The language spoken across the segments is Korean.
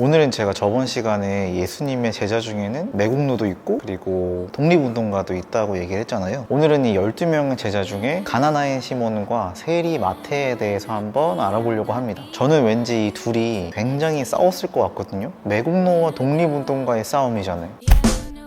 오늘은 제가 저번 시간에 예수님의 제자 중에는 매국노도 있고 그리고 독립운동가도 있다고 얘기를 했잖아요. 오늘은 이 12명의 제자 중에 가나나인 시몬과 세리 마태에 대해서 한번 알아보려고 합니다. 저는 왠지 이 둘이 굉장히 싸웠을 것 같거든요. 매국노와 독립운동가의 싸움이잖아요.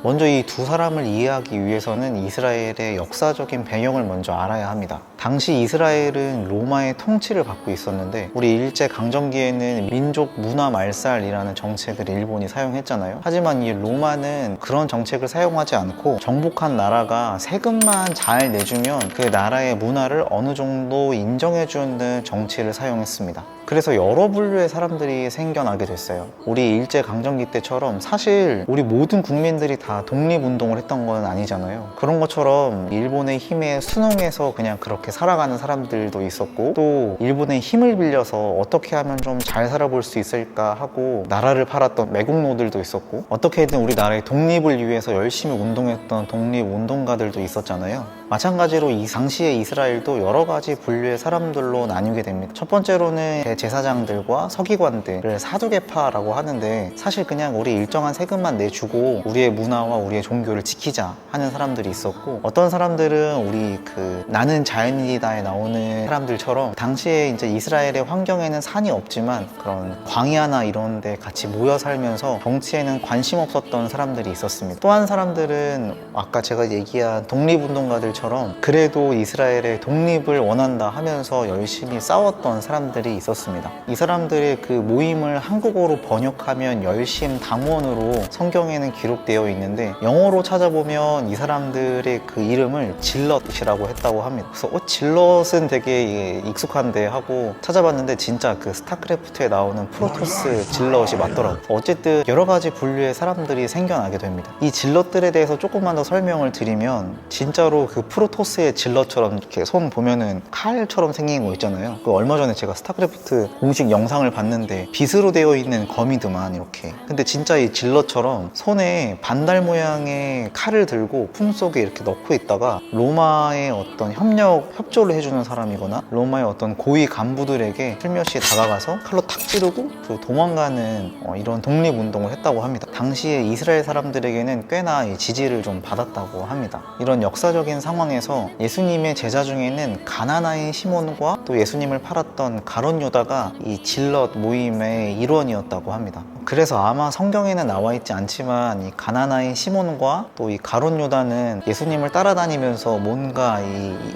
먼저 이 두 사람을 이해하기 위해서는 이스라엘의 역사적인 배경을 먼저 알아야 합니다. 당시 이스라엘은 로마의 통치를 받고 있었는데 우리 일제강점기에는 민족 문화 말살이라는 정책을 일본이 사용했잖아요. 하지만 이 로마는 그런 정책을 사용하지 않고 정복한 나라가 세금만 잘 내주면 그 나라의 문화를 어느 정도 인정해주는 정치를 사용했습니다. 그래서 여러 분류의 사람들이 생겨나게 됐어요. 우리 일제강점기 때처럼 사실 우리 모든 국민들이 다 독립운동을 했던 건 아니잖아요. 그런 것처럼 일본의 힘에 순응해서 그냥 그렇게 살아가는 사람들도 있었고, 또 일본의 힘을 빌려서 어떻게 하면 좀 잘 살아볼 수 있을까 하고 나라를 팔았던 매국노들도 있었고, 어떻게든 우리나라의 독립을 위해서 열심히 운동했던 독립운동가들도 있었잖아요. 마찬가지로 이 당시의 이스라엘도 여러 가지 분류의 사람들로 나뉘게 됩니다. 첫 번째로는 대제사장들과 서기관들을 사두개파라고 하는데, 사실 그냥 우리 일정한 세금만 내주고 우리의 문화와 우리의 종교를 지키자 하는 사람들이 있었고, 어떤 사람들은 우리 나는 자연이다에 나오는 사람들처럼 당시에 이제 이스라엘의 환경에는 산이 없지만 그런 광야나 이런 데 같이 모여 살면서 정치에는 관심 없었던 사람들이 있었습니다. 또 한 사람들은 아까 제가 얘기한 독립운동가들처럼 그래도 이스라엘의 독립을 원한다 하면서 열심히 싸웠던 사람들이 있었습니다. 이 사람들의 그 모임을 한국어로 번역하면 열심당원으로 성경에는 기록되어 있는데, 영어로 찾아보면 이 사람들의 그 이름을 질럿이라고 했다고 합니다. 그래서 질럿은 되게 익숙한데 하고 찾아봤는데 진짜 그 스타크래프트에 나오는 프로토스 질럿이 맞더라고요. 어쨌든 여러 가지 분류의 사람들이 생겨나게 됩니다. 이 질럿들에 대해서 조금만 더 설명을 드리면, 진짜로 그 프로토스의 질럿처럼 이렇게 손 보면은 칼처럼 생긴 거 있잖아요. 그 얼마 전에 제가 스타크래프트 공식 영상을 봤는데 빗으로 되어 있는 검이더만 이렇게. 근데 진짜 이 질럿처럼 손에 반달 모양의 칼을 들고 품속에 이렇게 넣고 있다가 로마의 어떤 협조를 해주는 사람이거나 로마의 어떤 고위 간부들에게 슬며시 다가가서 칼로 탁 찌르고 도망가는 이런 독립운동을 했다고 합니다. 당시에 이스라엘 사람들에게는 꽤나 지지를 좀 받았다고 합니다. 이런 역사적인 상황에서 예수님의 제자 중에는 가나나인 시몬과 또 예수님을 팔았던 가룟 유다가 이 질럿 모임의 일원이었다고 합니다. 그래서 아마 성경에는 나와 있지 않지만 이 가나나인 시몬과 또 이 가룟 유다는 예수님을 따라다니면서 뭔가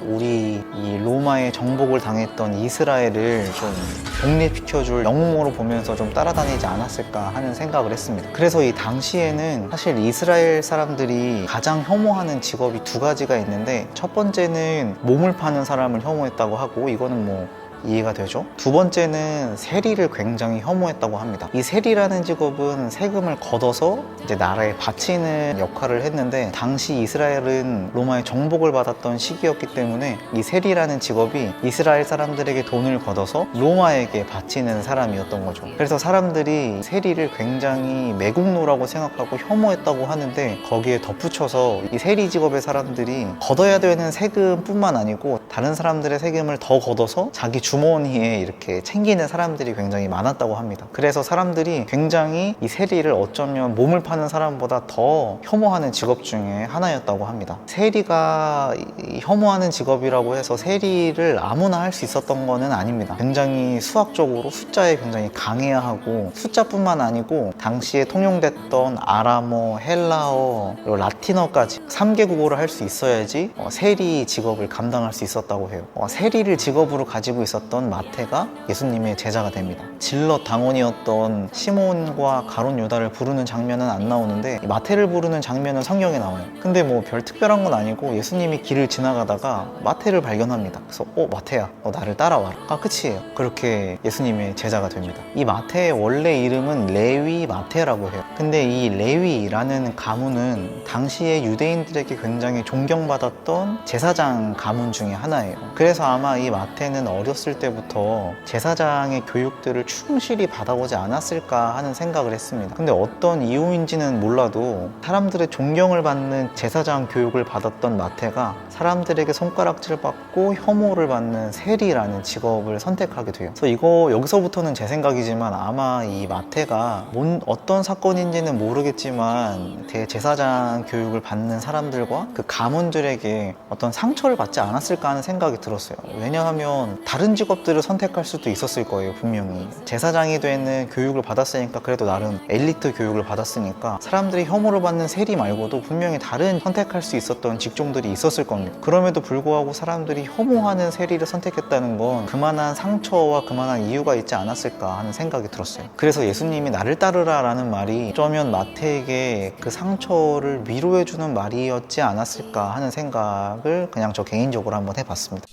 우리 로마의 정복을 당했던 이스라엘을 좀 독립시켜줄 영웅으로 보면서 좀 따라다니지 않았을까 하는 생각을 했습니다. 그래서 이 당시에는 사실 이스라엘 사람들이 가장 혐오하는 직업이 두 가지가 있는데, 첫 번째는 몸을 파는 사람을 혐오했다고 하고, 이거는 뭐 이해가 되죠? 두 번째는 세리를 굉장히 혐오했다고 합니다. 이 세리라는 직업은 세금을 걷어서 이제 나라에 바치는 역할을 했는데, 당시 이스라엘은 로마의 정복을 받았던 시기였기 때문에 이 세리라는 직업이 이스라엘 사람들에게 돈을 걷어서 로마에게 바치는 사람이었던 거죠. 그래서 사람들이 세리를 굉장히 매국노라고 생각하고 혐오했다고 하는데, 거기에 덧붙여서 이 세리 직업의 사람들이 걷어야 되는 세금뿐만 아니고 다른 사람들의 세금을 더 걷어서 자기 주머니에 이렇게 챙기는 사람들이 굉장히 많았다고 합니다. 그래서 사람들이 굉장히 이 세리를 어쩌면 몸을 파는 사람보다 더 혐오하는 직업 중에 하나였다고 합니다. 세리가 혐오하는 직업이라고 해서 세리를 아무나 할 수 있었던 거는 아닙니다. 굉장히 수학적으로 숫자에 굉장히 강해야 하고, 숫자뿐만 아니고 당시에 통용됐던 아람어, 헬라어, 그리고 라틴어까지 3개 국어를 할 수 있어야지 세리 직업을 감당할 수 있었다고 해요. 세리를 직업으로 가지고 있었던 마태가 예수님의 제자가 됩니다. 질럿 당원이었던 시몬과 가룟 유다를 부르는 장면은 안 나오는데, 마태를 부르는 장면은 성경에 나와요. 근데 뭐 별 특별한 건 아니고 예수님이 길을 지나가다가 마태를 발견합니다. 그래서 마태야, 너 나를 따라와라. 끝이에요. 그렇게 예수님의 제자가 됩니다. 이 마태의 원래 이름은 레위 마태라고 해요. 근데 이 레위라는 가문은 당시에 유대인들에게 굉장히 존경받았던 제사장 가문 중에 하나예요. 그래서 아마 이 마태는 어렸을 어렸을 때부터 제사장의 교육들을 충실히 받아오지 않았을까 하는 생각을 했습니다. 근데 어떤 이유인지는 몰라도 사람들의 존경을 받는 제사장 교육을 받았던 마태가 사람들에게 손가락질 받고 혐오를 받는 세리라는 직업을 선택하게 돼요. 그래서 이거 여기서부터는 제 생각이지만 아마 이 마태가 어떤 사건인지는 모르겠지만 대제사장 교육을 받는 사람들과 그 가문들에게 어떤 상처를 받지 않았을까 하는 생각이 들었어요. 왜냐하면 다른 직업들을 선택할 수도 있었을 거예요. 분명히 제사장이 되는 교육을 받았으니까, 그래도 나름 엘리트 교육을 받았으니까 사람들이 혐오를 받는 세리 말고도 분명히 다른 선택할 수 있었던 직종들이 있었을 겁니다. 그럼에도 불구하고 사람들이 혐오하는 세리를 선택했다는 건 그만한 상처와 그만한 이유가 있지 않았을까 하는 생각이 들었어요. 그래서 예수님이 나를 따르라 라는 말이 어쩌면 마태에게 그 상처를 위로해주는 말이었지 않았을까 하는 생각을 그냥 저 개인적으로 한번 해봤습니다.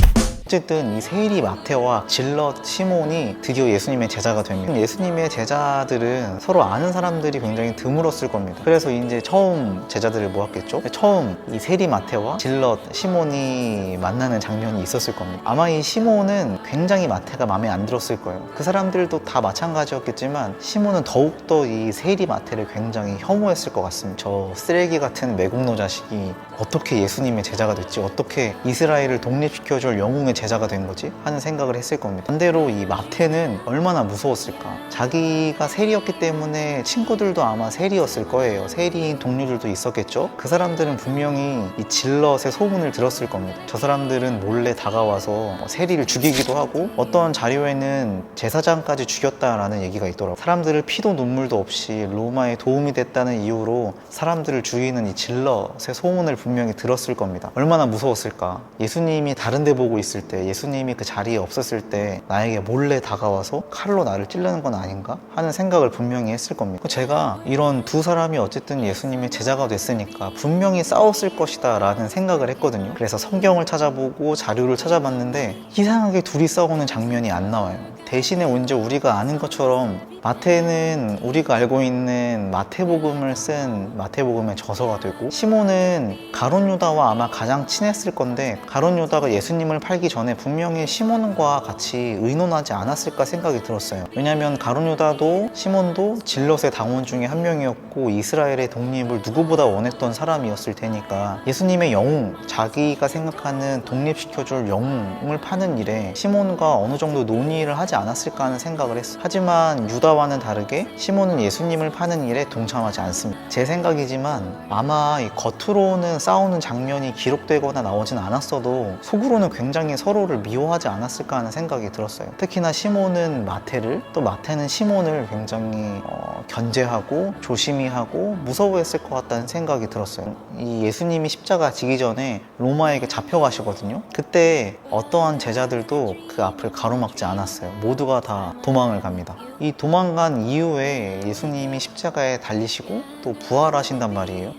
어쨌든 이 세리 마태와 질럿 시몬이 드디어 예수님의 제자가 됩니다. 예수님의 제자들은 서로 아는 사람들이 굉장히 드물었을 겁니다. 그래서 이제 처음 제자들을 모았겠죠. 처음 이 세리 마태와 질럿 시몬이 만나는 장면이 있었을 겁니다. 아마 이 시몬은 굉장히 마태가 마음에 안 들었을 거예요. 그 사람들도 다 마찬가지였겠지만 시몬은 더욱더 이 세리 마태를 굉장히 혐오했을 것 같습니다. 저 쓰레기 같은 매국노 자식이 어떻게 예수님의 제자가 됐지? 어떻게 이스라엘을 독립시켜줄 영웅의 제자가 된 거지? 하는 생각을 했을 겁니다. 반대로 이 마태는 얼마나 무서웠을까? 자기가 세리였기 때문에 친구들도 아마 세리였을 거예요. 세리인 동료들도 있었겠죠? 그 사람들은 분명히 이 질럿의 소문을 들었을 겁니다. 저 사람들은 몰래 다가와서 세리를 죽이기도 하고 어떤 자료에는 제사장까지 죽였다라는 얘기가 있더라고요. 사람들을 피도 눈물도 없이 로마에 도움이 됐다는 이유로 사람들을 죽이는 이 질럿의 소문을 분명히 들었을 겁니다. 얼마나 무서웠을까? 예수님이 다른 데 보고 있을 때, 예수님이 그 자리에 없었을 때 나에게 몰래 다가와서 칼로 나를 찌르는 건 아닌가 하는 생각을 분명히 했을 겁니다. 제가 이런 두 사람이 어쨌든 예수님의 제자가 됐으니까 분명히 싸웠을 것이다 라는 생각을 했거든요. 그래서 성경을 찾아보고 자료를 찾아봤는데 이상하게 둘이 싸우는 장면이 안 나와요. 대신에 언제 우리가 아는 것처럼 마태는 우리가 알고 있는 마태복음을 쓴 마태복음의 저서가 되고, 시몬은 가룟 유다와 아마 가장 친했을 건데 가룟 유다가 예수님을 팔기 전에 분명히 시몬과 같이 의논하지 않았을까 생각이 들었어요. 왜냐하면 가룟 유다도 시몬도 질럿의 당원 중에 한 명이었고 이스라엘의 독립을 누구보다 원했던 사람이었을 테니까 예수님의 영웅, 자기가 생각하는 독립시켜줄 영웅을 파는 일에 시몬과 어느 정도 논의를 하지 않았을까 하는 생각을 했어요. 하지만 유다와는 다르게 시몬은 예수님을 파는 일에 동참하지 않습니다. 제 생각이지만 아마 겉으로는 싸우는 장면이 기록되거나 나오진 않았어도 속으로는 굉장히 서로를 미워하지 않았을까 하는 생각이 들었어요. 특히나 시몬은 마태를, 또 마태는 시몬을 굉장히 견제하고 조심히 하고 무서워했을 것 같다는 생각이 들었어요. 이 예수님이 십자가 지기 전에 로마에게 잡혀가시거든요. 그때 어떠한 제자들도 그 앞을 가로막지 않았어요. 모두가 다 도망을 갑니다. 이 도망간 이후에 예수님이 십자가에 달리시고 또 부활하신단 말이에요.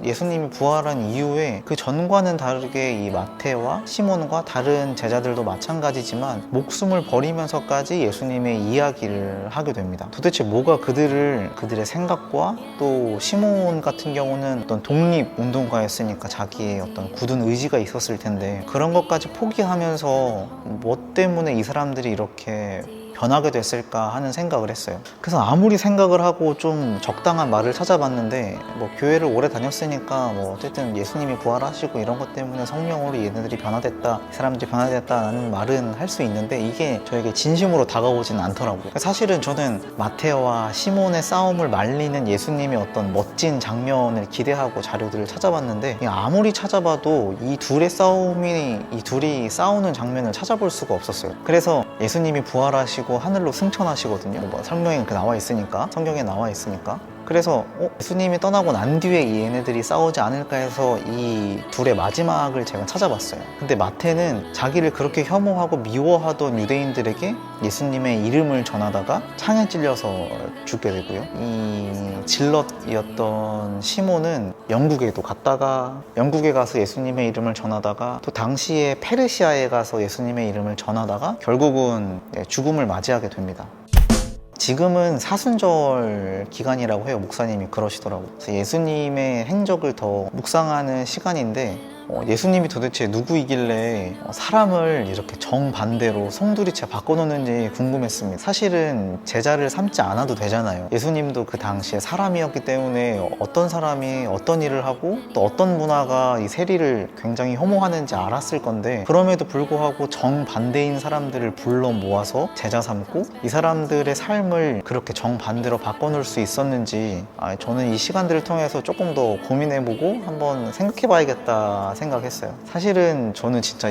예수님이 부활한 이후에 그 전과는 다르게 이 마태와 시몬과 다른 제자들도 마찬가지지만 목숨을 버리면서까지 예수님의 이야기를 하게 됩니다. 도대체 뭐가 그들의 생각과, 또 시몬 같은 경우는 어떤 독립운동가였으니까 자기의 어떤 굳은 의지가 있었을 텐데 그런 것까지 포기하면서 뭐 때문에 이 사람들이 이렇게 변하게 됐을까 하는 생각을 했어요. 그래서 아무리 생각을 하고 좀 적당한 말을 찾아봤는데 뭐 교회를 오래 다녔으니까 뭐 어쨌든 예수님이 부활하시고 이런 것 때문에 성령으로 얘네들이 변화됐다, 이 사람들이 변화됐다라는 말은 할 수 있는데 이게 저에게 진심으로 다가오지는 않더라고요. 사실은 저는 마테오와 시몬의 싸움을 말리는 예수님의 어떤 멋진 장면을 기대하고 자료들을 찾아봤는데 아무리 찾아봐도 이 둘이 싸우는 장면을 찾아볼 수가 없었어요. 그래서 예수님이 부활하시고 하늘로 승천하시거든요. 뭐 성경에 나와 있으니까. 그래서 예수님이 떠나고 난 뒤에 이 얘네들이 싸우지 않을까 해서 이 둘의 마지막을 제가 찾아봤어요. 근데 마태는 자기를 그렇게 혐오하고 미워하던 유대인들에게 예수님의 이름을 전하다가 창에 찔려서 죽게 되고요. 이 질럿이었던 시몬은 영국에 가서 예수님의 이름을 전하다가 또 당시에 페르시아에 가서 예수님의 이름을 전하다가 결국은 죽음을 맞이하게 됩니다. 지금은 사순절 기간이라고 해요. 목사님이 그러시더라고요. 그래서 예수님의 행적을 더 묵상하는 시간인데 예수님이 도대체 누구이길래 사람을 이렇게 정반대로 송두리째 바꿔놓는지 궁금했습니다. 사실은 제자를 삼지 않아도 되잖아요. 예수님도 그 당시에 사람이었기 때문에 어떤 사람이 어떤 일을 하고 또 어떤 문화가 이 세리를 굉장히 혐오하는지 알았을 건데, 그럼에도 불구하고 정반대인 사람들을 불러 모아서 제자 삼고 이 사람들의 삶을 그렇게 정반대로 바꿔놓을 수 있었는지 저는 이 시간들을 통해서 조금 더 고민해보고 한번 생각해봐야겠다 생각했어요. 사실은 저는 진짜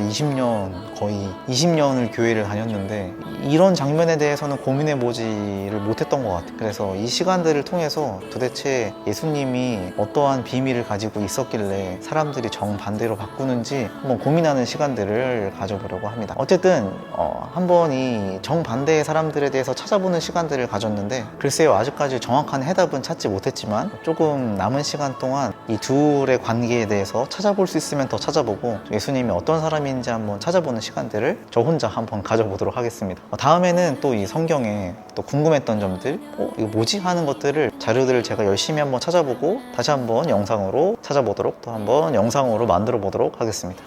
거의 20년을 교회를 다녔는데 이런 장면에 대해서는 고민해보지를 못했던 것 같아요. 그래서 이 시간들을 통해서 도대체 예수님이 어떠한 비밀을 가지고 있었길래 사람들이 정반대로 바꾸는지 한번 고민하는 시간들을 가져보려고 합니다. 어쨌든 한번 이 정반대의 사람들에 대해서 찾아보는 시간들을 가졌는데, 글쎄요, 아직까지 정확한 해답은 찾지 못했지만 조금 남은 시간 동안 이 둘의 관계에 대해서 찾아볼 수 있으면 더 찾아보고 예수님이 어떤 사람인지 한번 찾아보는 시간들을 저 혼자 한번 가져보도록 하겠습니다. 다음에는 또 이 성경에 또 궁금했던 점들, 이거 뭐지? 하는 것들을, 자료들을 제가 열심히 한번 찾아보고 다시 한번 영상으로 찾아보도록, 또 한번 영상으로 만들어 보도록 하겠습니다.